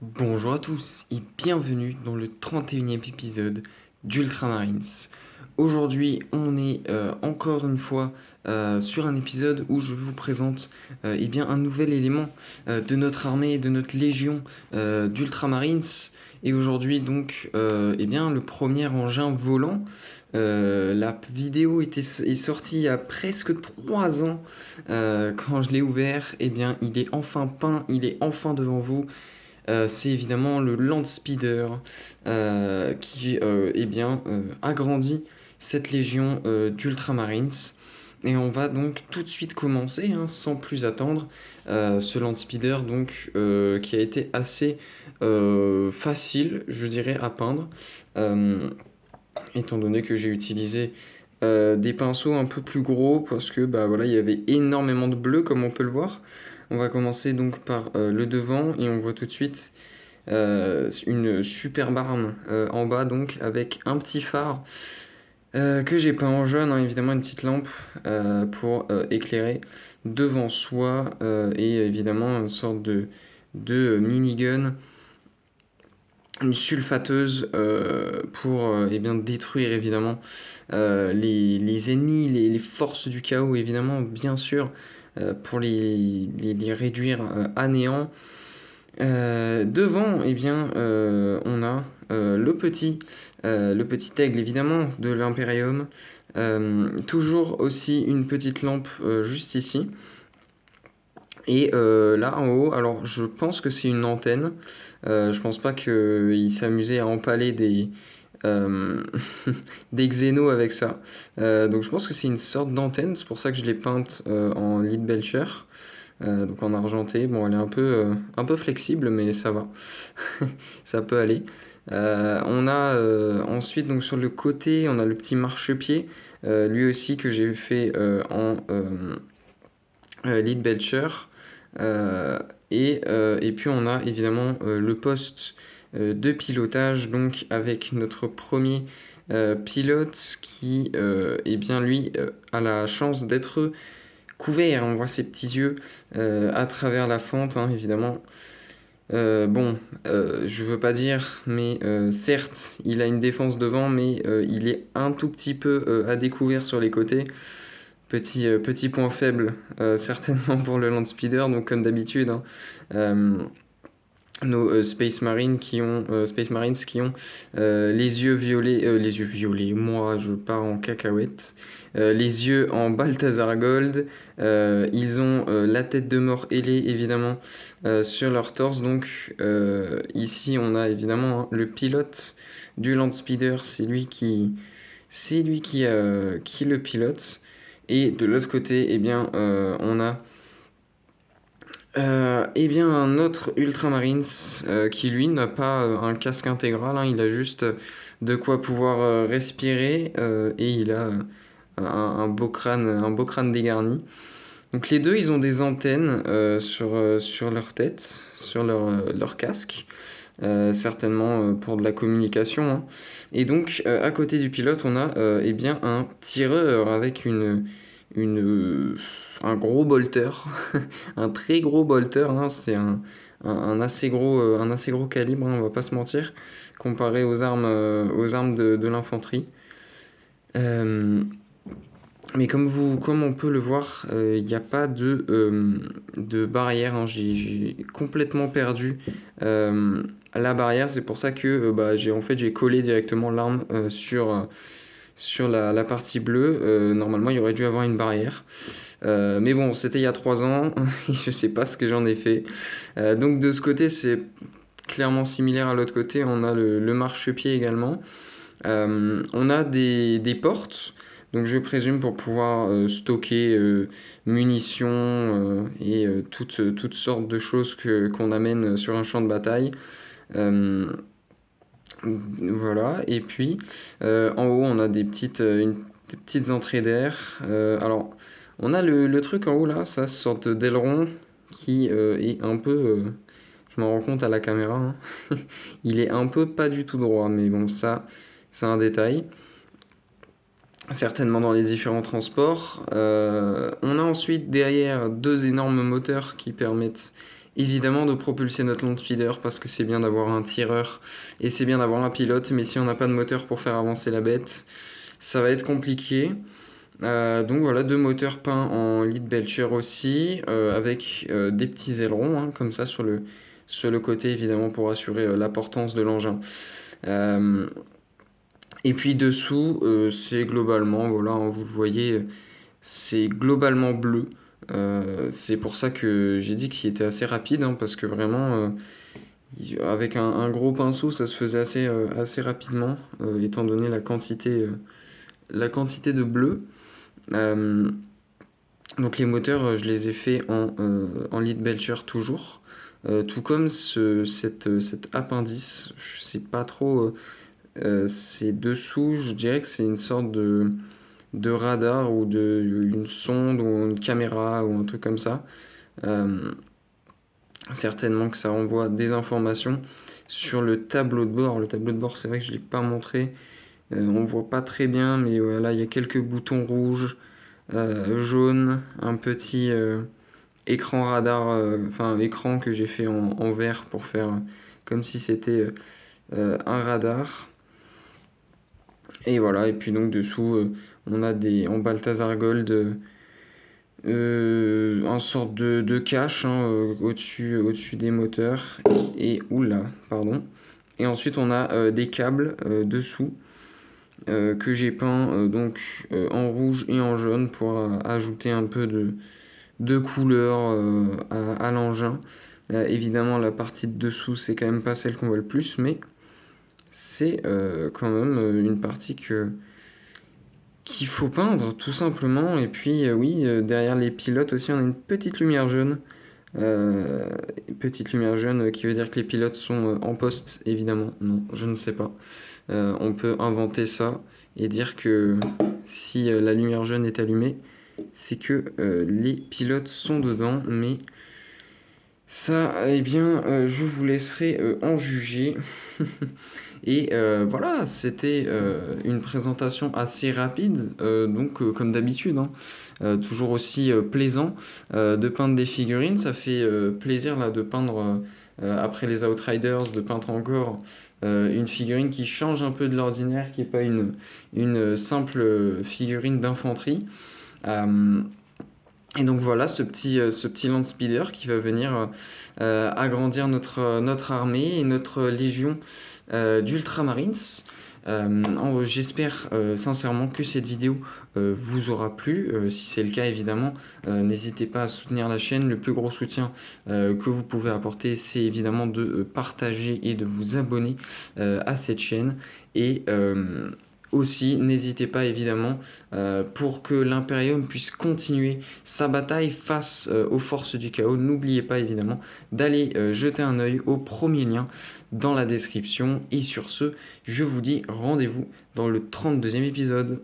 Bonjour à tous et bienvenue dans le 31e épisode d'Ultramarines. Aujourd'hui, on est encore une fois sur un épisode où je vous présente un nouvel élément de notre armée, de notre légion d'Ultramarines. Et aujourd'hui, donc, le premier engin volant. La vidéo est sortie il y a presque 3 ans. Quand je l'ai ouvert, il est enfin peint, il est enfin devant vous. C'est évidemment le Landspeeder qui agrandit cette légion d'Ultramarines. Et on va donc tout de suite commencer, sans plus attendre, ce Landspeeder qui a été assez facile, je dirais, à peindre, étant donné que j'ai utilisé des pinceaux un peu plus gros parce que il y avait énormément de bleu comme on peut le voir. On va commencer donc par le devant et on voit tout de suite une superbe arme en bas donc avec un petit phare que j'ai peint en jaune, évidemment une petite lampe pour éclairer devant soi et évidemment une sorte de minigun, une sulfateuse pour détruire évidemment les ennemis, les forces du chaos évidemment bien sûr pour les réduire à néant. Devant, on a le petit aigle évidemment de l'Imperium. Toujours aussi une petite lampe juste ici. Et là en haut, alors je pense que c'est une antenne. Je pense pas qu'il s'amusait à empaler euh, des xénos avec ça. Donc je pense que c'est une sorte d'antenne. C'est pour ça que je l'ai peinte en lead belcher. Donc en argenté, bon elle est un peu flexible mais ça va, ça peut aller. On a ensuite donc sur le côté, on a le petit marchepied, lui aussi que j'ai fait en lead belcher. Euh, et puis on a évidemment le poste de pilotage donc avec notre premier pilote qui lui a la chance d'être couvert. On voit ses petits yeux à travers la fente, évidemment. Je veux pas dire, mais certes, il a une défense devant, mais il est un tout petit peu à découvert sur les côtés. Petit point faible, certainement pour le Landspeeder, donc comme d'habitude. Euh, nos Space Marines qui ont les yeux violets, moi je pars en cacahuète, les yeux en Balthazar Gold, ils ont la tête de mort ailée évidemment sur leur torse, donc ici on a évidemment le pilote du Landspeeder, qui le pilote, et de l'autre côté on a un autre Ultramarines qui lui n'a pas un casque intégral, il a juste de quoi pouvoir respirer et il a un beau crâne dégarni. Donc les deux, ils ont des antennes sur leur tête, sur leur casque, certainement pour de la communication, Et donc à côté du pilote, on a un tireur avec une, un gros bolter, un très gros bolter, c'est un assez gros calibre, on va pas se mentir, comparé aux armes de l'infanterie. Euh, mais comme on peut le voir, il n'y a pas de barrière, j'ai complètement perdu la barrière, c'est pour ça que j'ai collé directement l'arme sur la partie bleue. Normalement, il y aurait dû avoir une barrière. Mais bon, c'était il y a 3 ans, et je sais pas ce que j'en ai fait. Donc de ce côté, c'est clairement similaire à l'autre côté. On a le marchepied également. On a des portes, donc je présume pour pouvoir stocker munitions toutes sortes de choses qu'on amène sur un champ de bataille. Euh, voilà, et puis en haut, on a des petites entrées d'air. Alors, on a le truc en haut là, ça, sorte d'aileron qui est un peu. Je m'en rends compte à la caméra, il est un peu pas du tout droit, mais bon, ça, c'est un détail. Certainement dans les différents transports. On a ensuite derrière deux énormes moteurs qui permettent évidemment de propulser notre land speeder parce que c'est bien d'avoir un tireur et c'est bien d'avoir un pilote, mais si on n'a pas de moteur pour faire avancer la bête, ça va être compliqué. Donc voilà, 2 moteurs peints en lead belcher aussi, avec des petits ailerons, hein, comme ça sur le côté évidemment pour assurer la portance de l'engin. Euh, et puis dessous, c'est globalement, voilà, hein, vous le voyez, c'est globalement bleu. C'est pour ça que j'ai dit qu'il était assez rapide, hein, parce que vraiment, avec un gros pinceau, ça se faisait assez rapidement, étant donné la quantité de bleu. Euh, donc les moteurs, je les ai faits en lead belcher toujours. Tout comme cet appendice, je sais pas trop, c'est dessous, je dirais que c'est une sorte de radar ou une sonde ou une caméra ou un truc comme ça. Euh, Certainement que ça renvoie des informations sur le tableau de bord. Le tableau de bord, c'est vrai que je ne l'ai pas montré. On voit pas très bien, mais voilà, il y a quelques boutons rouges, jaunes, un petit écran radar, enfin écran que j'ai fait en vert pour faire comme si c'était un radar. Et voilà, et puis donc dessous, on a en Balthazar Gold un sorte de cache, hein, au-dessus des moteurs. Et oula, pardon. Et ensuite, on a des câbles dessous que j'ai peints en rouge et en jaune pour ajouter un peu de couleur à l'engin. Évidemment, la partie de dessous, c'est quand même pas celle qu'on voit le plus, mais c'est quand même une partie qu'il faut peindre, tout simplement. Et puis, oui, derrière les pilotes aussi, on a une petite lumière jaune. Euh, Petite lumière jaune qui veut dire que les pilotes sont en poste, évidemment. Non, je ne sais pas. On peut inventer ça et dire que si la lumière jaune est allumée, c'est que les pilotes sont dedans, mais ça, eh bien, je vous laisserai en juger. Et voilà, c'était une présentation assez rapide, comme d'habitude, hein, toujours aussi plaisant de peindre des figurines. Ça fait plaisir là de peindre, après les Outriders, de peindre encore une figurine qui change un peu de l'ordinaire, qui n'est pas une simple figurine d'infanterie. Euh, et donc voilà ce petit land speeder qui va venir agrandir notre armée et notre légion d'Ultramarines. J'espère sincèrement que cette vidéo vous aura plu. Si c'est le cas, évidemment, n'hésitez pas à soutenir la chaîne. Le plus gros soutien que vous pouvez apporter, c'est évidemment de partager et de vous abonner à cette chaîne. Et aussi, n'hésitez pas évidemment pour que l'Imperium puisse continuer sa bataille face aux forces du chaos. N'oubliez pas évidemment d'aller jeter un œil au premier lien dans la description. Et sur ce, je vous dis rendez-vous dans le 32e épisode.